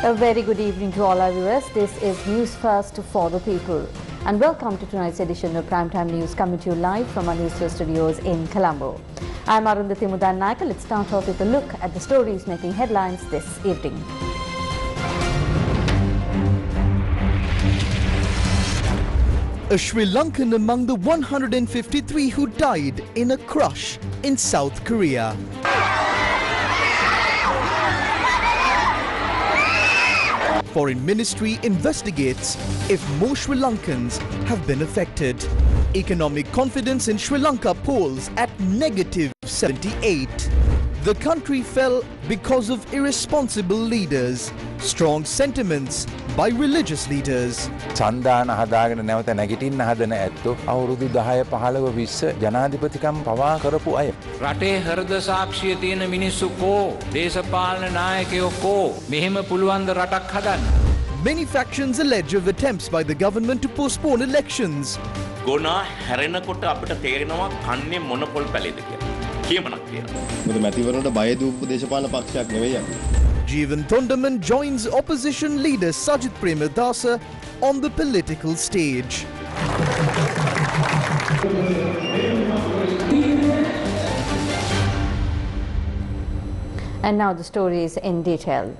A very good evening to all our viewers. This is News First for the People. And welcome to tonight's edition of Primetime News, coming to you live from our Newsfirst studios in Colombo. I'm Arundhati Mudannaika. Let's start off with a look at the stories making headlines this evening. A Sri Lankan among the 153 who died in a crush in South Korea. Foreign Ministry investigates if more Sri Lankans have been affected. Economic confidence in Sri Lanka polls at -78. The country fell because of irresponsible leaders. Strong sentiments by religious leaders. සන්දාන හදාගෙන නැවත නැගිටින්න හදන ඇත්තෝ අවුරුදු 10 15 20 ජනාධිපතිකම් පවා කරපු අය. රටේ හෘද සාක්ෂිය තියෙන මිනිස්සු කෝ දේශපාලන නායකයෝ කෝ මෙහෙම පුළුවන් ද රටක් හදන්න. Many factions allege of attempts by the government to postpone elections. ගොනා හැරෙනකොට අපිට තේරෙනවා කන්නේ මොන පොල් පැලේද කියලා. කියමනක් කියලා. මොකද මැතිවරණයට බය දූපු දේශපාලන පක්ෂයක් නෙවෙයි අපි. Jeevan Thondaman joins opposition leader Sajith Premadasa on the political stage. And now the stories in detail.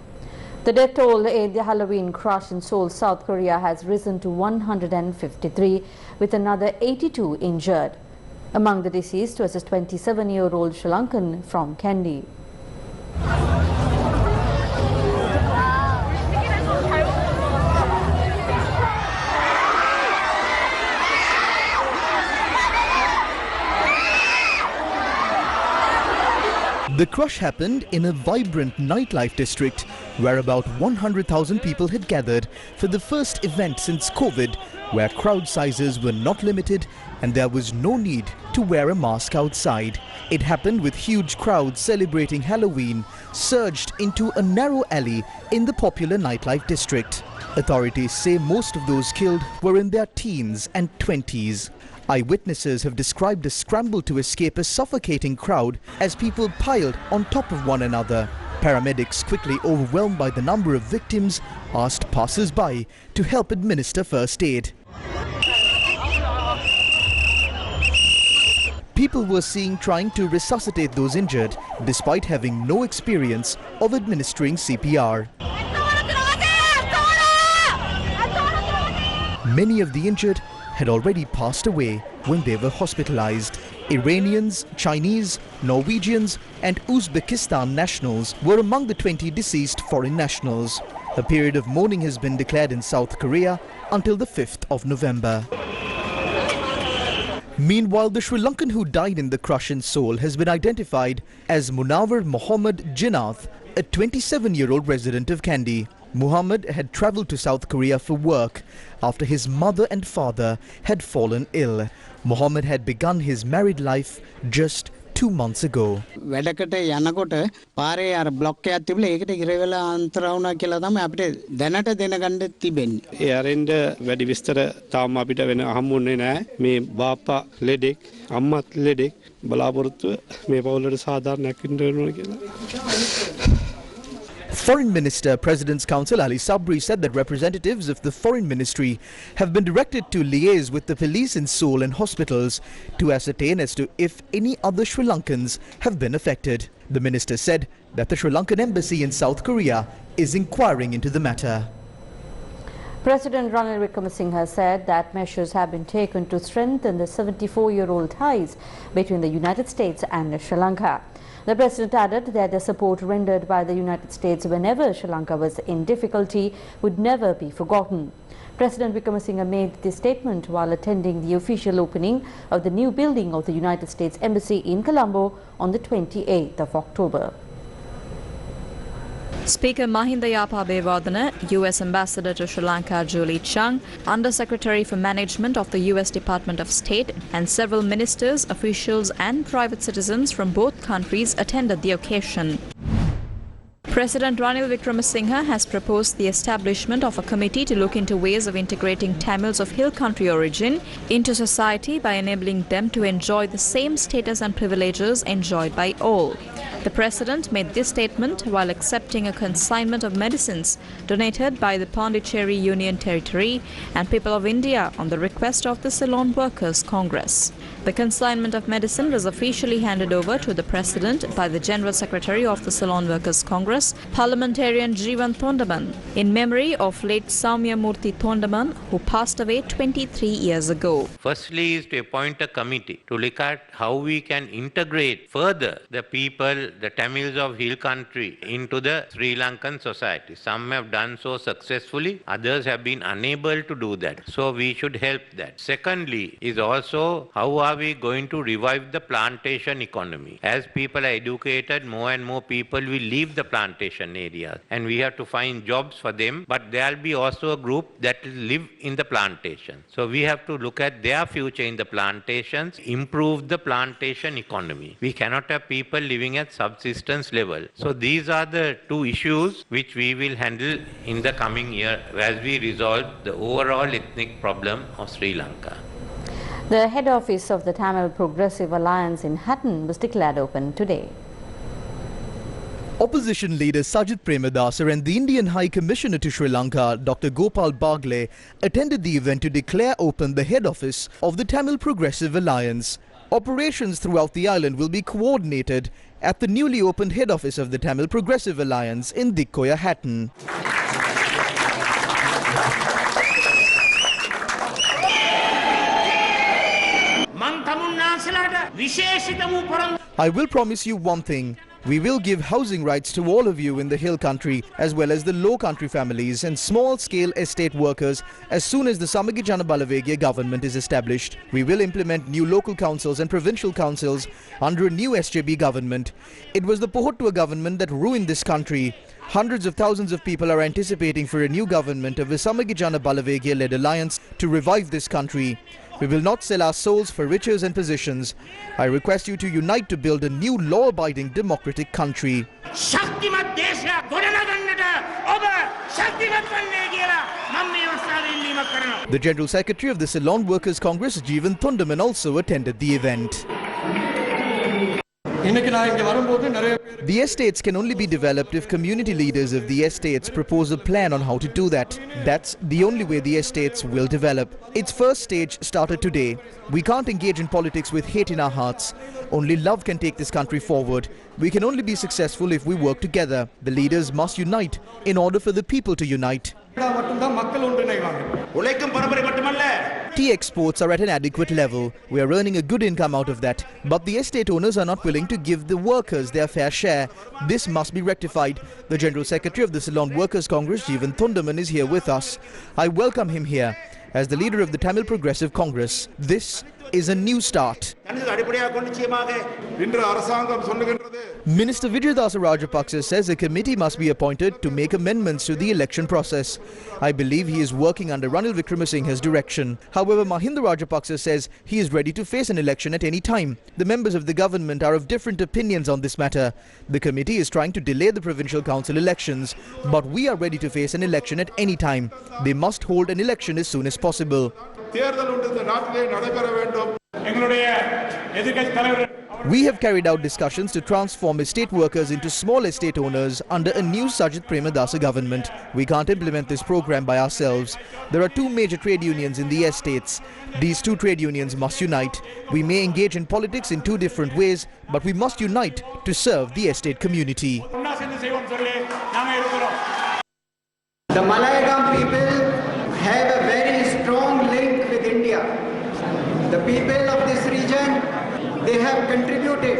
The death toll in the Halloween crush in Seoul, South Korea has risen to 153, with another 82 injured. Among the deceased was a 27-year-old Sri Lankan from Kandy. The crush happened in a vibrant nightlife district where about 100,000 people had gathered for the first event since COVID, where crowd sizes were not limited and there was no need to wear a mask outside. It happened with huge crowds celebrating Halloween surged into a narrow alley in the popular nightlife district. Authorities say most of those killed were in their teens and 20s. Eyewitnesses have described a scramble to escape a suffocating crowd as people piled on top of one another. Paramedics, quickly overwhelmed by the number of victims, asked passers-by to help administer first aid. People were seen trying to resuscitate those injured despite having no experience of administering CPR. Many of the injured had already passed away when they were hospitalized. Iranians, Chinese, Norwegians and Uzbekistan nationals were among the 20 deceased foreign nationals. A period of mourning has been declared in South Korea until the 5th of November. Meanwhile, the Sri Lankan who died in the crush in Seoul has been identified as Munawar Mohammad Jinath, a 27-year-old resident of Kandy. Muhammad had travelled to South Korea for work after his mother and father had fallen ill. Muhammad had begun his married life just 2 months ago. වැඩකට යනකොට පාරේ අර block එකක් තිබුණා ඒකට ඉර වෙලා අන්තර වුණා කියලා තමයි අපිට දැනට දැනගන්න තිබෙන්නේ. ඒ අරෙන්ද වැඩි විස්තර තාම අපිට වෙන හම්බුන්නේ නැහැ. මේ බාප්පා ලෙඩෙක් අම්මත් ලෙඩෙක් බලාපොරොත්තුව මේ පවුලට සාධාරණයක් වෙන්න ඕන කියලා. Foreign Minister, President's Counsel Ali Sabri said that representatives of the Foreign Ministry have been directed to liaise with the police in Seoul and hospitals to ascertain as to if any other Sri Lankans have been affected. The minister said that the Sri Lankan embassy in South Korea is inquiring into the matter. President Ranil Wickremesinghe said that measures have been taken to strengthen the 74-year-old ties between the United States and Sri Lanka. The president added that the support rendered by the United States whenever Sri Lanka was in difficulty would never be forgotten. President Wickremesinghe made this statement while attending the official opening of the new building of the United States Embassy in Colombo on the 28th of October. Speaker Mahinda Yapa US Ambassador to Sri Lanka Julie Chung, Under-Secretary for Management of the US Department of State and several ministers, officials and private citizens from both countries attended the occasion. President Ranil Wickremesinghe has proposed the establishment of a committee to look into ways of integrating Tamils of hill country origin into society by enabling them to enjoy the same status and privileges enjoyed by all. The President made this statement while accepting a consignment of medicines donated by the Pondicherry Union Territory and people of India on the request of the Ceylon Workers' Congress. The consignment of medicine was officially handed over to the President by the General Secretary of the Ceylon Workers' Congress, Parliamentarian Jeevan Thondaman, in memory of late Saumya Murthy Thondaman, who passed away 23 years ago. Firstly is to appoint a committee to look at how we can integrate further the people, the Tamils of hill country, into the Sri Lankan society. Some have done so successfully, others have been unable to do that. So we should help that. Secondly is also how are we going to revive the plantation economy? As people are educated, more and more people will leave the plantation areas and we have to find jobs for them, but there will be also a group that will live in the plantation. So we have to look at their future in the plantations, improve the plantation economy. We cannot have people living at subsistence level. So these are the two issues which we will handle in the coming year as we resolve the overall ethnic problem of Sri Lanka. The head office of the Tamil Progressive Alliance in Hatton was declared open today. Opposition leader Sajith Premadasa and the Indian High Commissioner to Sri Lanka, Dr. Gopal Bagle, attended the event to declare open the head office of the Tamil Progressive Alliance. Operations throughout the island will be coordinated at the newly opened head office of the Tamil Progressive Alliance in Dikkoya, Hatton. I will promise you one thing. We will give housing rights to all of you in the hill country as well as the low country families and small-scale estate workers as soon as the Samagi Jana Balavegya government is established. We will implement new local councils and provincial councils under a new SJB government. It was the Pohottua government that ruined this country. Hundreds of thousands of people are anticipating for a new government of the Samagi Jana Balavegya-led alliance to revive this country. We will not sell our souls for riches and positions. I request you to unite to build a new law-abiding democratic country. The General Secretary of the Ceylon Workers' Congress, Jeevan Thondaman, also attended the event. The estates can only be developed if community leaders of the estates propose a plan on how to do that. That's the only way the estates will develop. Its first stage started today. We can't engage in politics with hate in our hearts. Only love can take this country forward. We can only be successful if we work together. The leaders must unite in order for the people to unite. Tea exports are at an adequate level. We are earning a good income out of that. But the estate owners are not willing to give the workers their fair share. This must be rectified. The General Secretary of the Ceylon Workers' Congress, Jeevan Thondaman, is here with us. I welcome him here. As the leader of the Tamil Progressive Congress, this is a new start. Minister Vijayadasa Rajapaksa says a committee must be appointed to make amendments to the election process. I believe he is working under Ranil Wickremesinghe's direction. However, Mahinda Rajapaksa says he is ready to face an election at any time. The members of the government are of different opinions on this matter. The committee is trying to delay the provincial council elections, but we are ready to face an election at any time. They must hold an election as soon as possible. We have carried out discussions to transform estate workers into small estate owners under a new Sajith Premadasa government. We can't implement this program by ourselves. There are two major trade unions in the estates. These two trade unions must unite. We may engage in politics in two different ways, but we must unite to serve the estate community. The Malayagam people have a very strong link with India. The people of this region, they have contributed,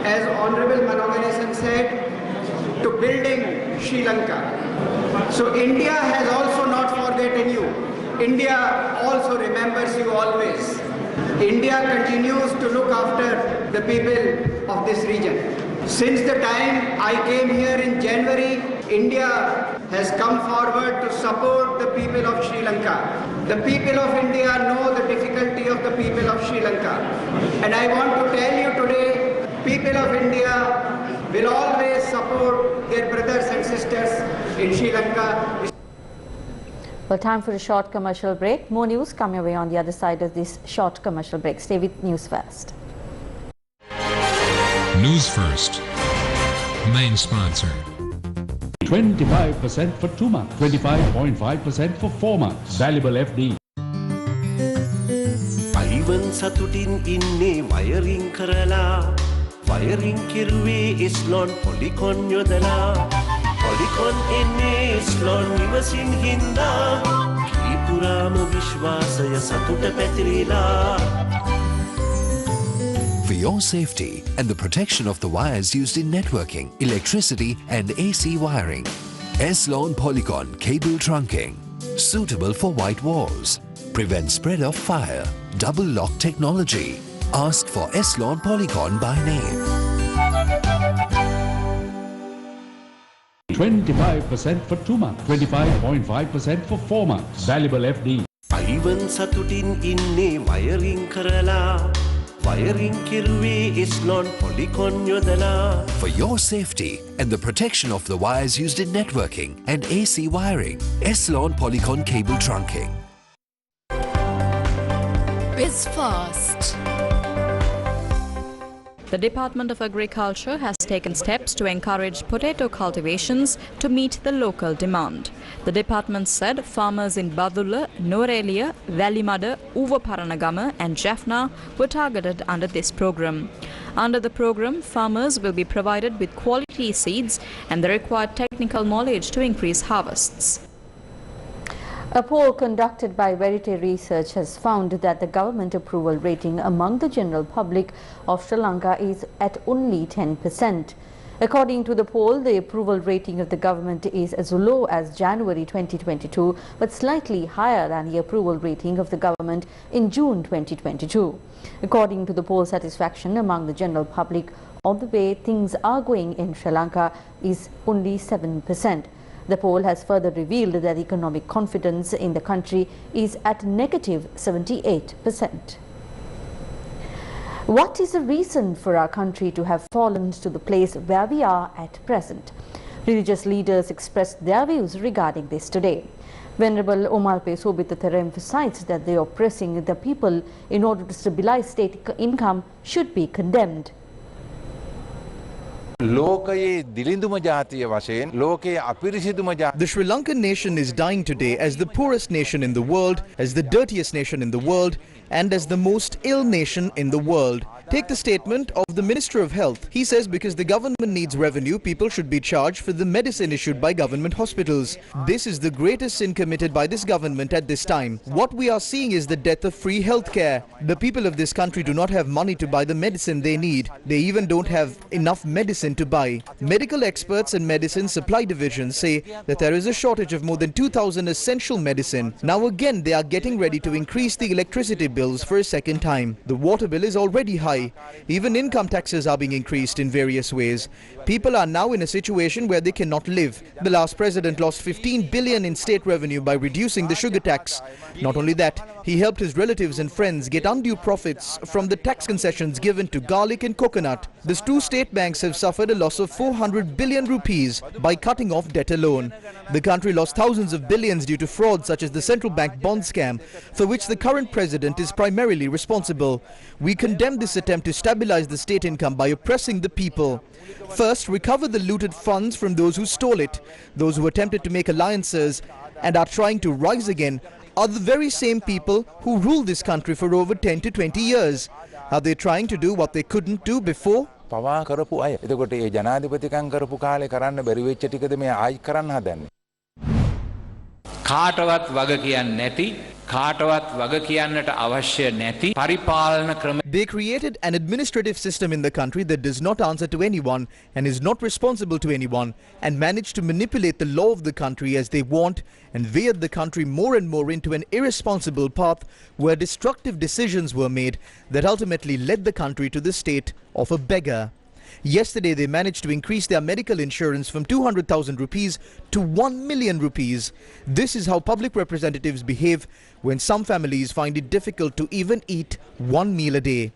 as Honorable Manoganesan said, to building Sri Lanka. So India has also not forgotten you. India also remembers you always. India continues to look after the people of this region. Since the time I came here in January, India has come forward to support the people of Sri Lanka. The people of India know the difficulty of the people of Sri Lanka. And I want to tell you today, people of India will always support their brothers and sisters in Sri Lanka. Well, time for a short commercial break. More news coming away on the other side of this short commercial break. Stay with News First. News First, main sponsor. 25% for 2 months, 25.5% for 4 months. Valuable FD. Ivan සතුටින් ඉන්නේ wiring කරලා wiring කිරුවේ ඉස්ලොන් පොලිකොන් යොදලා පොලිකොන් එන්නේ ඉස්ලොන් නිවසින් හින්දා කීපුරාම විශ්වාසය සතුට පැතිරිලා. For your safety and the protection of the wires used in networking, electricity and AC wiring, S-Lawn Polycon cable trunking, suitable for white walls, prevents spread of fire, double lock technology. Ask for S-Lawn Polycon by name. 25% for 2 months, 25.5% for 4 months. Valuable FD. Ivan සතුටින් ඉන්නේ wiring කරලා wiring කිරුවේ ඉස්ලොන් පොලිකොන් යොදලා. For your safety and the protection of the wires used in networking and AC wiring, S-Lawn Polycon cable trunking. Biz First. The Department of Agriculture has taken steps to encourage potato cultivations to meet the local demand. The department said farmers in Badulla, Norelia, Valimada, Uvaparanagama and Jaffna were targeted under this program. Under the program, farmers will be provided with quality seeds and the required technical knowledge to increase harvests. A poll conducted by Verite Research has found that the government approval rating among the general public of Sri Lanka is at only 10%. According to the poll, the approval rating of the government is as low as January 2022, but slightly higher than the approval rating of the government in June 2022. According to the poll, satisfaction among the general public on the way things are going in Sri Lanka is only 7%. The poll has further revealed that economic confidence in the country is at negative 78%. What is the reason for our country to have fallen to the place where we are at present? Religious leaders expressed their views regarding this today. Venerable Omalpe Sobitathara emphasized that the oppressing the people in order to stabilize state income should be condemned. The Sri Lankan nation is dying today as the poorest nation in the world, as the dirtiest nation in the world, and as the most ill nation in the world. Take the statement of the Minister of Health. He says because the government needs revenue, people should be charged for the medicine issued by government hospitals. This is the greatest sin committed by this government at this time. What we are seeing is the death of free healthcare. The people of this country do not have money to buy the medicine they need. They even don't have enough medicine to buy. Medical experts and medicine supply divisions say that there is a shortage of more than 2,000 essential medicine. Now again, they are getting ready to increase the electricity bills for a second time. The water bill is already high. Even income taxes are being increased in various ways. People are now in a situation where they cannot live. The last president lost 15 billion in state revenue by reducing the sugar tax. Not only that, he helped his relatives and friends get undue profits from the tax concessions given to garlic and coconut. These two state banks have suffered a loss of 400 billion rupees by cutting off debt alone. The country lost thousands of billions due to fraud such as the central bank bond scam, for which the current president is primarily responsible. We condemn this attempt to stabilize the state income by oppressing the people. First, recover the looted funds from those who stole it. Those who attempted to make alliances and are trying to rise again are the very same people who ruled this country for over 10 to 20 years. Are they trying to do what they couldn't do before? පවා කරපු අය. එතකොට ඒ ජනාධිපතිකම් කරපු කාලේ කරන්න බැරි වෙච්ච ටිකද මේ ආයි කරන්න හදන්නේ. කාටවත් වග කියන්නේ නැති කාටවත් වග කියන්නට අවශ්‍ය නැති පරිපාලන ක්‍රම. They created an administrative system in the country that does not answer to anyone and is not responsible to anyone, and managed to manipulate the law of the country as they want and veered the country more and more into an irresponsible path where destructive decisions were made that ultimately led the country to the state of a beggar. Yesterday, they managed to increase their medical insurance from 200,000 rupees to 1 million rupees. This is how public representatives behave when some families find it difficult to even eat one meal a day.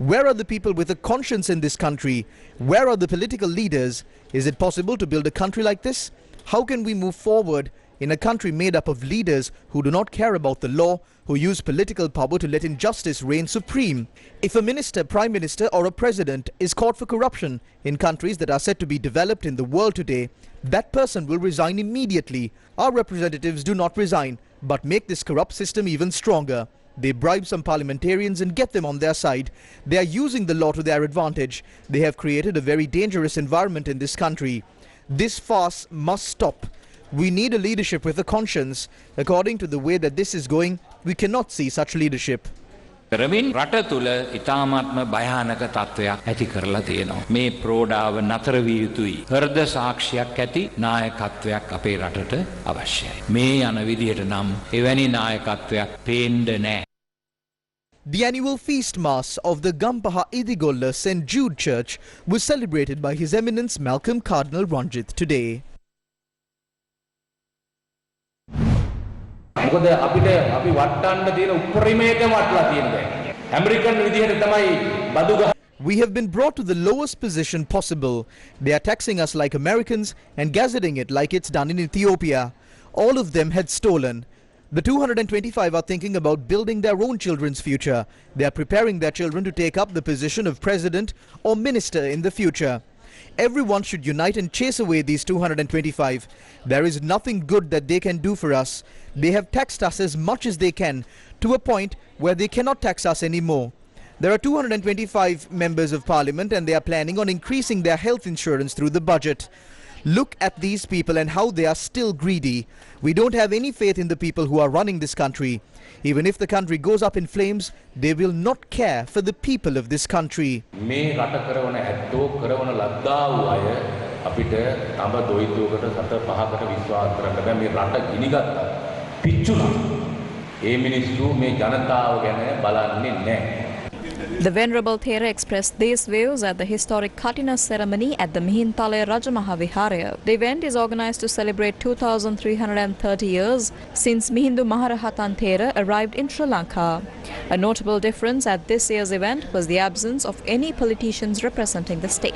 Where are the people with a conscience in this country? Where are the political leaders? Is it possible to build a country like this? How can we move forward in a country made up of leaders who do not care about the law, who use political power to let injustice reign supreme? If a minister, prime minister or a president is caught for corruption in countries that are said to be developed in the world today, that person will resign immediately. Our representatives do not resign, but make this corrupt system even stronger. They bribe some parliamentarians and get them on their side. They are using the law to their advantage. They have created a very dangerous environment in this country. This farce must stop. We need a leadership with a conscience. According to the way that this is going, we cannot see such leadership. කරමින් රට තුළ ඉතාමත්ම භයානක තත්ත්වයක් ඇති කරලා තියෙනවා. මේ ප්‍රෝඩාව නතර විය යුතුයි. හෘද සාක්ෂියක් ඇති නායකත්වයක් අපේ රටට අවශ්‍යයි. මේ යන විදිහට නම් එවැනි නායකත්වයක් පේන්න නැහැ. The annual feast mass of the Gampaha Idigolla St. Jude Church was celebrated by His Eminence Malcolm Cardinal Ranjith today. මොකද අපිට අපි වටන්න තියෙන උපරිමයටම වටලා තියෙනවා. ඇමරිකන් විදිහට තමයි බදු ගහ. We have been brought to the lowest position possible. They are taxing us like Americans and gazetting it like it's done in Ethiopia. All of them had stolen. The 225 are thinking about building their own children's future. They are preparing their children to take up the position of president or minister in the future. Everyone should unite and chase away these 225. There is nothing good that they can do for us. They have taxed us as much as they can, to a point where they cannot tax us anymore. There are 225 members of parliament and they are planning on increasing their health insurance through the budget. Look at these people and how they are still greedy. We don't have any faith in the people who are running this country. Even if the country goes up in flames, they will not care for the people of this country. මේ රට කරවන ඇත්තෝ කරවන ලද්දා වූ අය අපිට තඹ දොයිතුවකට සත පහකට විශ්වාස කරන්න බෑ. මේ රට ගිනිගත්තා පිච්චුණා. ඒ මිනිස්සු මේ ජනතාව ගැන බලන්නේ නැහැ. The Venerable Thera expressed these views at the historic Katina ceremony at the Mihintale Rajamaha Viharaya. The event is organized to celebrate 2,330 years since Mihindu Maharahatan Thera arrived in Sri Lanka. A notable difference at this year's event was the absence of any politicians representing the state.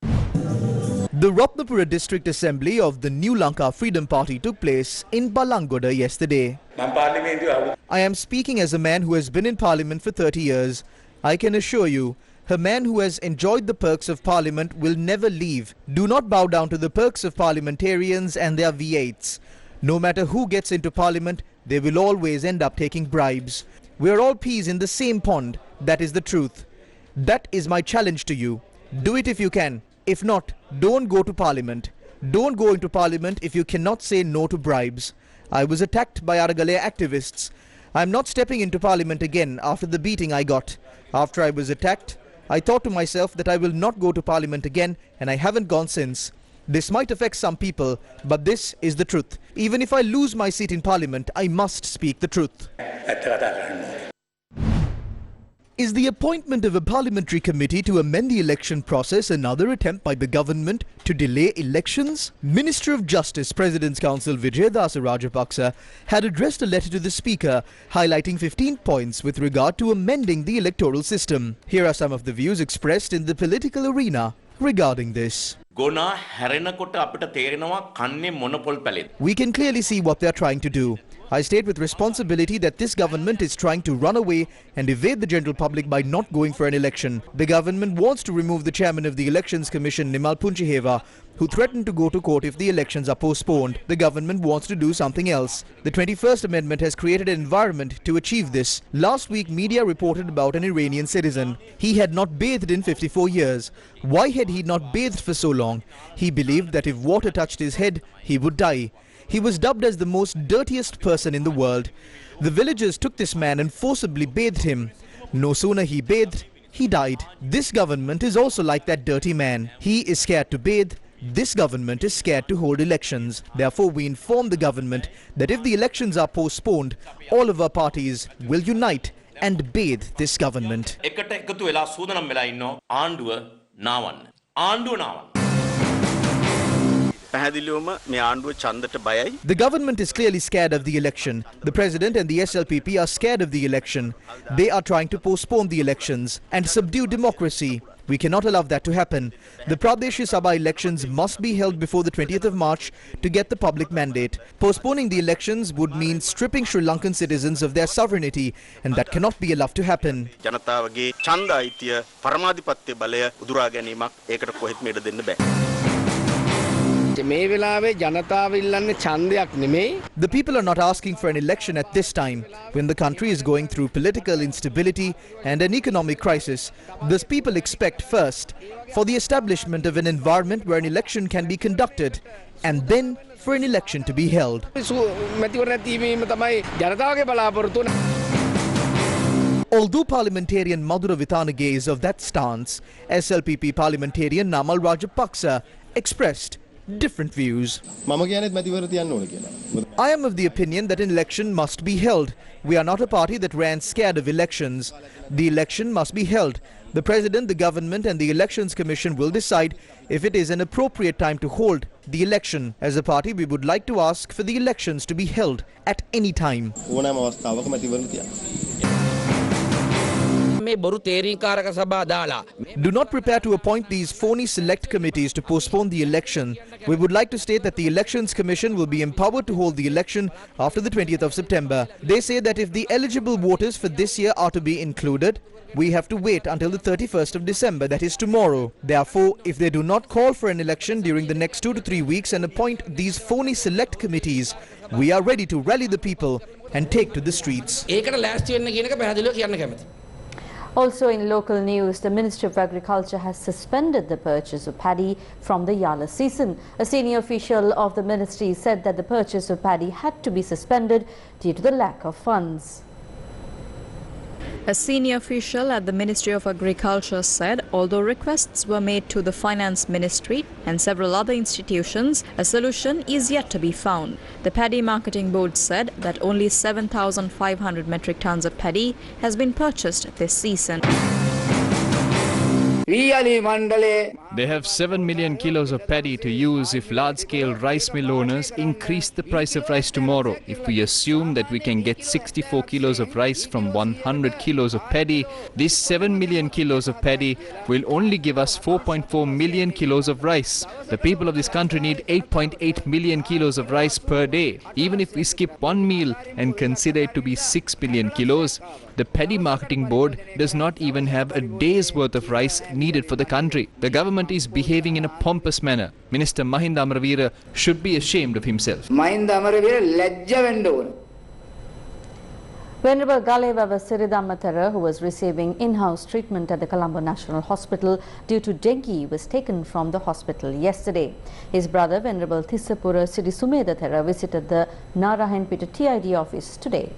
The Ratnapura District Assembly of the New Lanka Freedom Party took place in Balangoda yesterday. I am speaking as a man who has been in Parliament for 30 years. I can assure you, a man who has enjoyed the perks of Parliament will never leave. Do not bow down to the perks of parliamentarians and their V8s. No matter who gets into Parliament, they will always end up taking bribes. We are all peas in the same pond. That is the truth. That is my challenge to you. Do it if you can. If not, don't go to Parliament. Don't go into Parliament if you cannot say no to bribes. I was attacked by Aragale activists. I am not stepping into Parliament again after the beating I got. After I was attacked, I thought to myself that I will not go to Parliament again, and I haven't gone since. This might affect some people, but this is the truth. Even if I lose my seat in Parliament, I must speak the truth. Is the appointment of a parliamentary committee to amend the election process another attempt by the government to delay elections? Minister of Justice, President's Counsel Vijayadasa Rajapaksa had addressed a letter to the Speaker highlighting 15 points with regard to amending the electoral system. Here are some of the views expressed in the political arena regarding this. We can clearly see what they are trying to do. I state with responsibility that this government is trying to run away and evade the general public by not going for an election. The government wants to remove the chairman of the Elections Commission, Nimal Punchiheva, who threatened to go to court if the elections are postponed. The government wants to do something else. The 21st Amendment has created an environment to achieve this. Last week, media reported about an Iranian citizen. He had not bathed in 54 years. Why had he not bathed for so long? He believed that if water touched his head, he would die. He was dubbed as the most dirtiest person in the world. The villagers took this man and forcibly bathed him. No sooner he bathed, he died. This government is also like that dirty man. He is scared to bathe. This government is scared to hold elections. Therefore, we inform the government that if the elections are postponed, all of our parties will unite and bathe this government. The government is clearly scared of the election. The president and the SLPP are scared of the election. They are trying to postpone the elections and subdue democracy. We cannot allow that to happen. The Pradesh Sabha elections must be held before the 20th of March to get the public mandate. Postponing the elections would mean stripping Sri Lankan citizens of their sovereignty, and that cannot be allowed to happen. The people are not asking for an election at this time, when the country is going through political instability and an economic crisis. Thus people expect first for the establishment of an environment where an election can be conducted, and then for an election to be held. Although parliamentarian Madhura Vithanage is of that stance, SLPP parliamentarian Namal Rajapaksa expressed different views. I am of the opinion that an election must be held. We are not a party that ran scared of elections. The election must be held. The President, the government and the Elections Commission will decide if it is an appropriate time to hold the election. As a party, we would like to ask for the elections to be held at any time. Do not prepare to appoint these phony select committees to postpone the election. We would like to state that the Elections Commission will be empowered to hold the election after the 20th of September. They say that if the eligible voters for this year are to be included, we have to wait until the 31st of December, that is tomorrow. Therefore, if they do not call for an election during the next 2 to 3 weeks and appoint these phony select committees, we are ready to rally the people and take to the streets. Also in local news, the Ministry of Agriculture has suspended the purchase of paddy from the Yala season. A senior official of the ministry said that the purchase of paddy had to be suspended due to the lack of funds. A senior official at the Ministry of Agriculture said although requests were made to the Finance Ministry and several other institutions, a solution is yet to be found. The Paddy Marketing Board said that only 7,500 metric tons of paddy has been purchased this season. They have 7 million kilos of paddy to use if large-scale rice mill owners increase the price of rice tomorrow. If we assume that we can get 64 kilos of rice from 100 kilos of paddy, this 7 million kilos of paddy will only give us 4.4 million kilos of rice. The people of this country need 8.8 million kilos of rice per day. Even if we skip one meal and consider it to be 6 million kilos, the Paddy Marketing Board does not even have a day's worth of rice needed for the country. The government is behaving in a pompous manner. Minister Mahinda Amaraveera should be ashamed of himself. Venerable Galewava Siridhammathera, who was receiving in-house treatment at the Colombo National Hospital due to dengue, was taken from the hospital yesterday. His brother, Venerable Tissapura Siri Sumedathera, visited the Narayanpeta TID office today.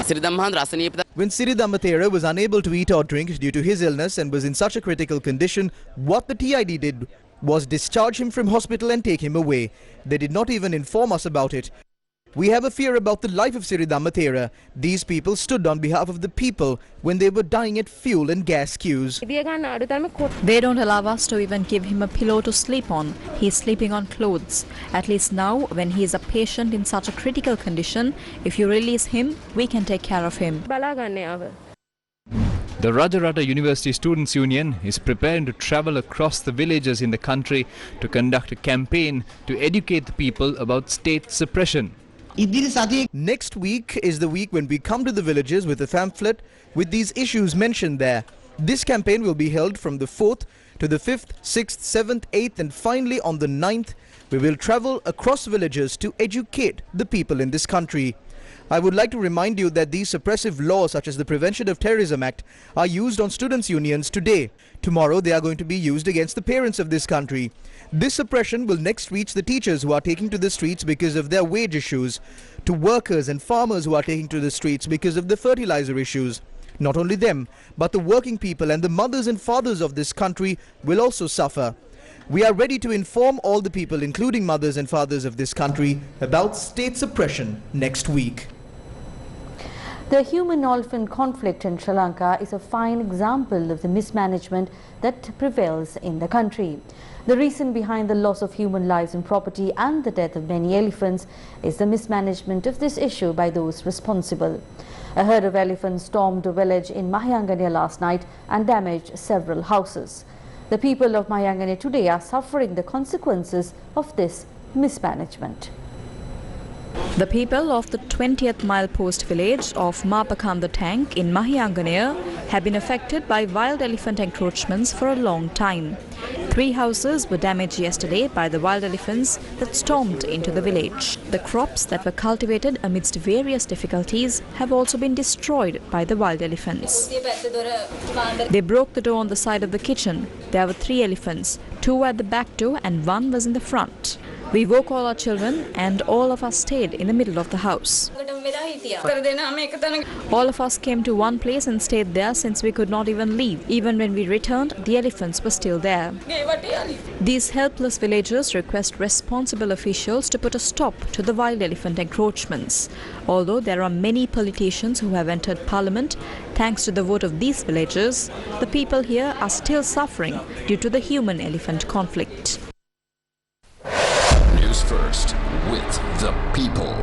When Siridhammathera was unable to eat or drink due to his illness and was in such a critical condition, what the TID did was discharge him from hospital and take him away. They did not even inform us about it. We have a fear about the life of Siridhammathera. These people stood on behalf of the people when they were dying at fuel and gas queues. They don't allow us to even give him a pillow to sleep on. He's sleeping on clothes. At least now, when he is a patient in such a critical condition, if you release him, we can take care of him. The Rajarata University Students' Union is preparing to travel across the villages in the country to conduct a campaign to educate the people about state suppression. Next week is the week when we come to the villages with a pamphlet with these issues mentioned there. This campaign will be held from the 4th to the 5th, 6th, 7th, 8th and finally on the 9th we will travel across villages to educate the people in this country. I would like to remind you that these suppressive laws such as the Prevention of Terrorism Act are used on students' unions today. Tomorrow they are going to be used against the parents of this country. This suppression will next reach the teachers who are taking to the streets because of their wage issues, to workers and farmers who are taking to the streets because of the fertilizer issues. Not only them, but the working people and the mothers and fathers of this country will also suffer. We are ready to inform all the people, including mothers and fathers of this country, about state suppression next week. The human-elephant conflict in Sri Lanka is a fine example of the mismanagement that prevails in the country. The reason behind the loss of human lives and property and the death of many elephants is the mismanagement of this issue by those responsible. A herd of elephants stormed a village in Mahayangane last night and damaged several houses. The people of Mahayangane today are suffering the consequences of this mismanagement. The people of the 20th milepost village of Mapakanda Tank in Mahayangane have been affected by wild elephant encroachments for a long time. 3 houses were damaged yesterday by the wild elephants that stormed into the village. The crops that were cultivated amidst various difficulties have also been destroyed by the wild elephants. They broke the door on the side of the kitchen. There were 3 elephants, 2 at the back door and 1 was in the front. We woke all our children and all of us stayed in the middle of the house. All of us came to one place and stayed there since we could not even leave. Even when we returned, the elephants were still there. These helpless villagers request responsible officials to put a stop to the wild elephant encroachments. Although there are many politicians who have entered parliament, thanks to the vote of these villagers, the people here are still suffering due to the human-elephant conflict. News First with the people.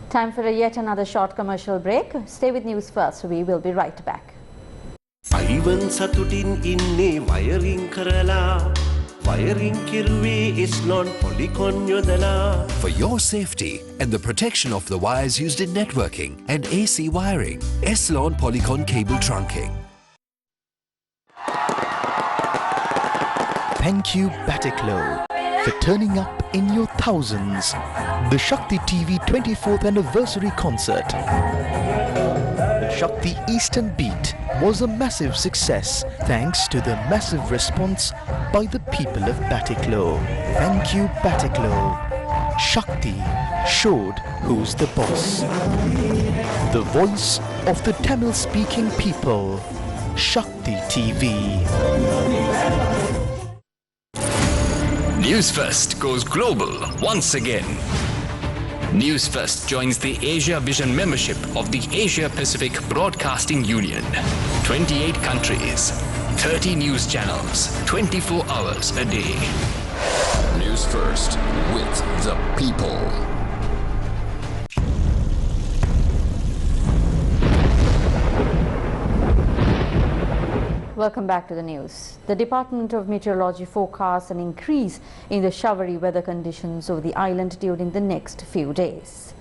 Time for yet another short commercial break. Stay with News First. We will be right back. Ivan satutin inne wiring karala wiring kiruwe Eslon polycon yodala. For your safety and the protection of the wires used in networking and AC wiring, Eslon Polycon cable trunking. Thank you, Batiklo, for turning up in your thousands. The Shakti TV 24th anniversary concert. The Shakti Eastern Beat was a massive success thanks to the massive response by the people of Batiklo. Thank you, Batiklo. Shakti showed who's the boss. The voice of the Tamil-speaking people. Shakti TV. News First goes global once again. News First joins the Asia Vision membership of the Asia Pacific Broadcasting Union. 28 countries, 30 news channels, 24 hours a day. News First with the people. Welcome back to the news. The Department of Meteorology forecasts an increase in the showery weather conditions over the island during the next few days.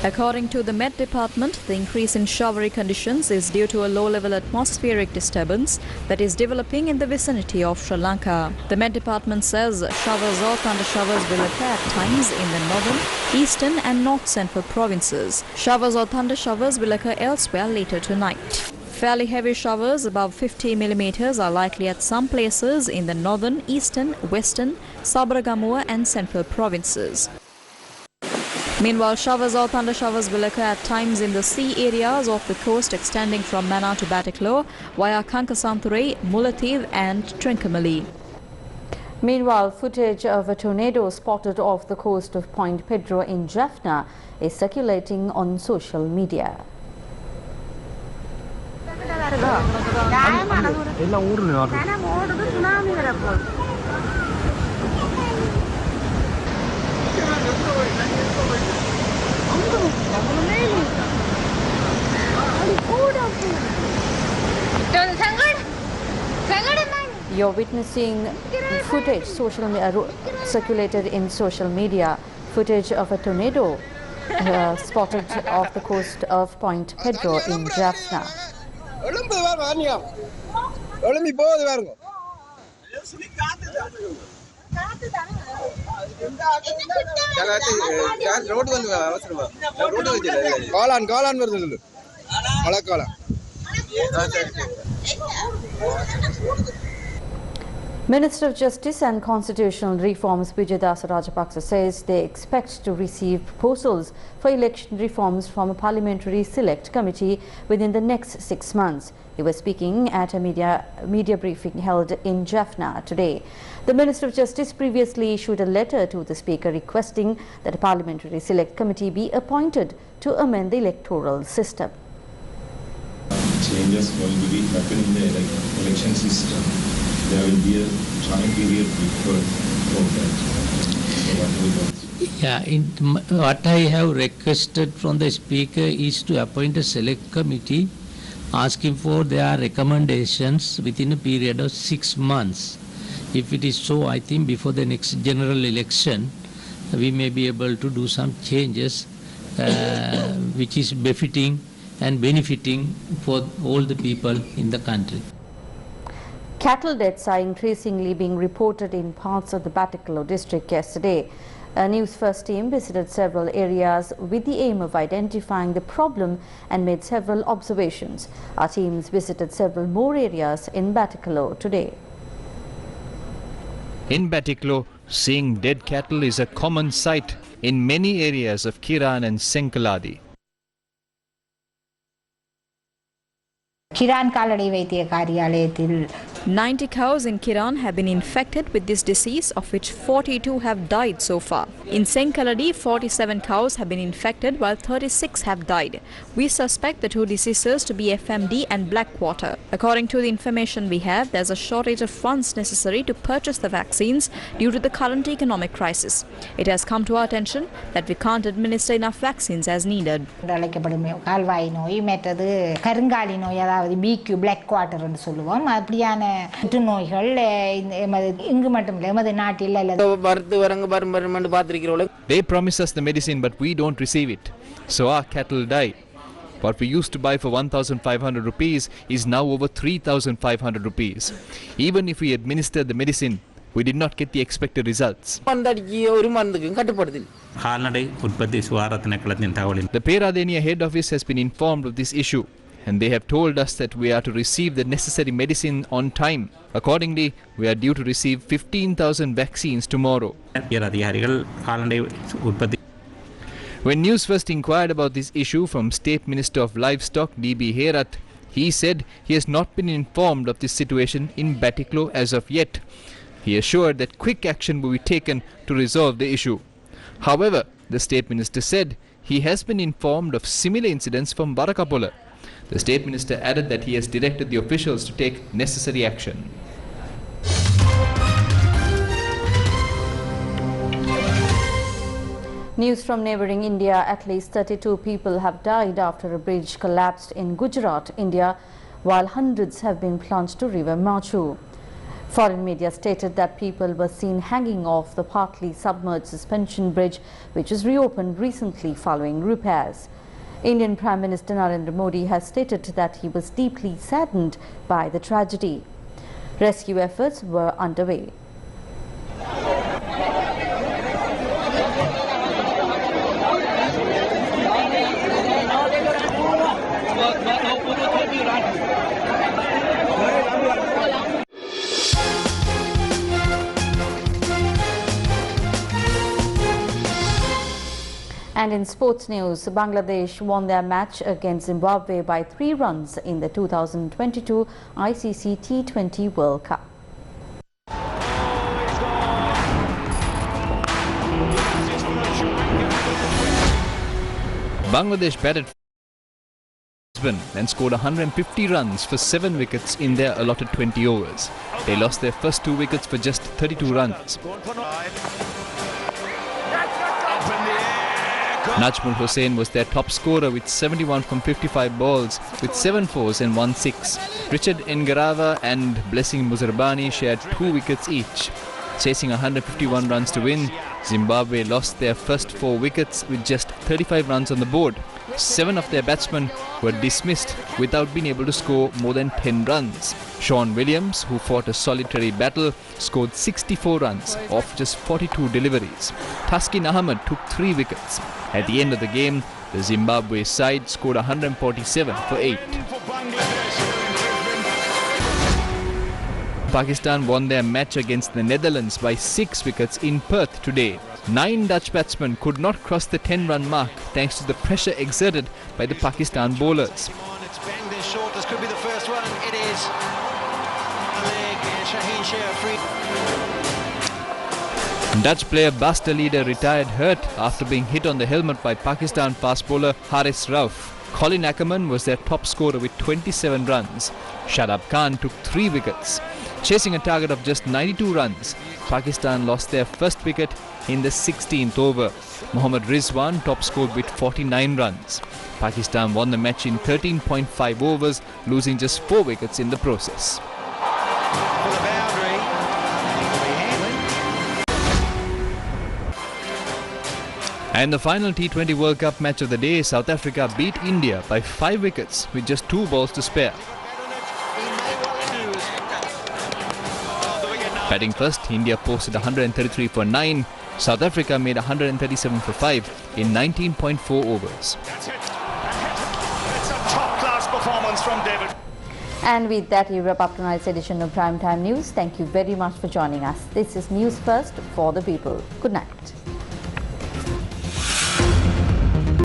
According to the Met Department, the increase in showery conditions is due to a low-level atmospheric disturbance that is developing in the vicinity of Sri Lanka. The Met Department says showers or thundershowers will occur at times in the northern, eastern and north-central provinces. Showers or thundershowers will occur elsewhere later tonight. Fairly heavy showers above 50 millimeters are likely at some places in the northern, eastern, western, Sabaragamuwa and central provinces. Meanwhile, showers or thundershowers will occur at times in the sea areas of the coast extending from Mana to Batiklo via Kankasanthurei, Mullaitivu and Trincomalee. Meanwhile, footage of a tornado spotted off the coast of Point Pedro in Jaffna is circulating on social media. You're witnessing footage circulated in social media, footage of a tornado spotted off the coast of Point Pedro in Jaffna. Minister of Justice and Constitutional Reforms Vijayadasa Rajapaksa says they expect to receive proposals for election reforms from a parliamentary select committee within the next 6 months. He was speaking at a media briefing held in Jaffna today. The Minister of Justice previously issued a letter to the Speaker requesting that a parliamentary select committee be appointed to amend the electoral system. Changes already happen in the election system. There will be a time period before that. What I have requested from the Speaker is to appoint a select committee asking for their recommendations within a period of 6 months. If it is so, I think before the next general election, we may be able to do some changes which is befitting and benefiting for all the people in the country. Cattle deaths are increasingly being reported in parts of the Batticaloa district yesterday. A Newsfirst team visited several areas with the aim of identifying the problem and made several observations. Our teams visited several more areas in Batticaloa today. In Batticaloa, seeing dead cattle is a common sight in many areas of Kiran and Senkaladi. Kiran Kaladi Vaidya Karyalayithil 90 cows in Kiran have been infected with this disease, of which 42 have died so far. In Senkaladi, 47 cows have been infected while 36 have died. We suspect the two diseases to be FMD and blackwater. According to the information we have, there's a shortage of funds necessary to purchase the vaccines due to the current economic crisis. It has come to our attention that we can't administer enough vaccines as needed. BQ blackwater and சொல்லுவோம் அப்படியான நோய்கள் இங்கு மட்டும் இல்ல நமது நாட்டில் They promise us the medicine, but we don't receive it, so our cattle die. What we used to buy for 1,500 rupees is now over 3,500 rupees. Even if we administer the medicine, we did not get the expected results. The Peradeniya head office has been informed of this issue, and they have told us that we are to receive the necessary medicine on time. Accordingly, we are due to receive 15,000 vaccines tomorrow. When Newsfirst inquired about this issue from State Minister of Livestock D.B. Herath, he said he has not been informed of this situation in Batticaloa as of yet. He assured that quick action will be taken to resolve the issue. However, the State Minister said he has been informed of similar incidents from Barakapola. The State Minister added that he has directed the officials to take necessary action. News from neighbouring India: at least 32 people have died after a bridge collapsed in Gujarat, India, while hundreds have been plunged to River Machu. Foreign media stated that people were seen hanging off the partly submerged suspension bridge, which was reopened recently following repairs. Indian Prime Minister Narendra Modi has stated that he was deeply saddened by the tragedy. Rescue efforts were underway. And in sports news, Bangladesh won their match against Zimbabwe by 3 runs in the 2022 ICC T20 World Cup. Bangladesh batted and scored 150 runs for 7 wickets in their allotted 20 overs. They lost their first 2 wickets for just 32 runs. Najmul Hussain was their top scorer with 71 from 55 balls with 7 fours and 1 6. Richard Ngarava and Blessing Muzarbani shared 2 wickets each. Chasing 151 runs to win, Zimbabwe lost their first 4 wickets with just 35 runs on the board. 7 of their batsmen were dismissed without being able to score more than 10 runs. Sean Williams, who fought a solitary battle, scored 64 runs off just 42 deliveries. Taskin Ahmed took 3 wickets. At the end of the game, the Zimbabwe side scored 147 for 8. Pakistan won their match against the Netherlands by 6 wickets in Perth today. 9 Dutch batsmen could not cross the 10-run mark thanks to the pressure exerted by the Pakistan bowlers. It's banged in short. This could be the first one. It is. A leg. Shaheen Shah free. Dutch player Buster Leader retired hurt after being hit on the helmet by Pakistan fast bowler Haris Rauf. Colin Ackerman was their top scorer with 27 runs. Shadab Khan took 3 wickets. Chasing a target of just 92 runs, Pakistan lost their first wicket in the 16th over. Mohammad Rizwan top scored with 49 runs. Pakistan won the match in 13.5 overs, losing just 4 wickets in the process. And the final T20 World Cup match of the day, South Africa beat India by 5 wickets with just 2 balls to spare. Batting first, India posted 133 for 9. South Africa made 137 for 5 in 19.4 overs. That's it. It's a top-class performance from David. And with that, we wrap up tonight's edition of Primetime News. Thank you very much for joining us. This is News First for the people. Good night.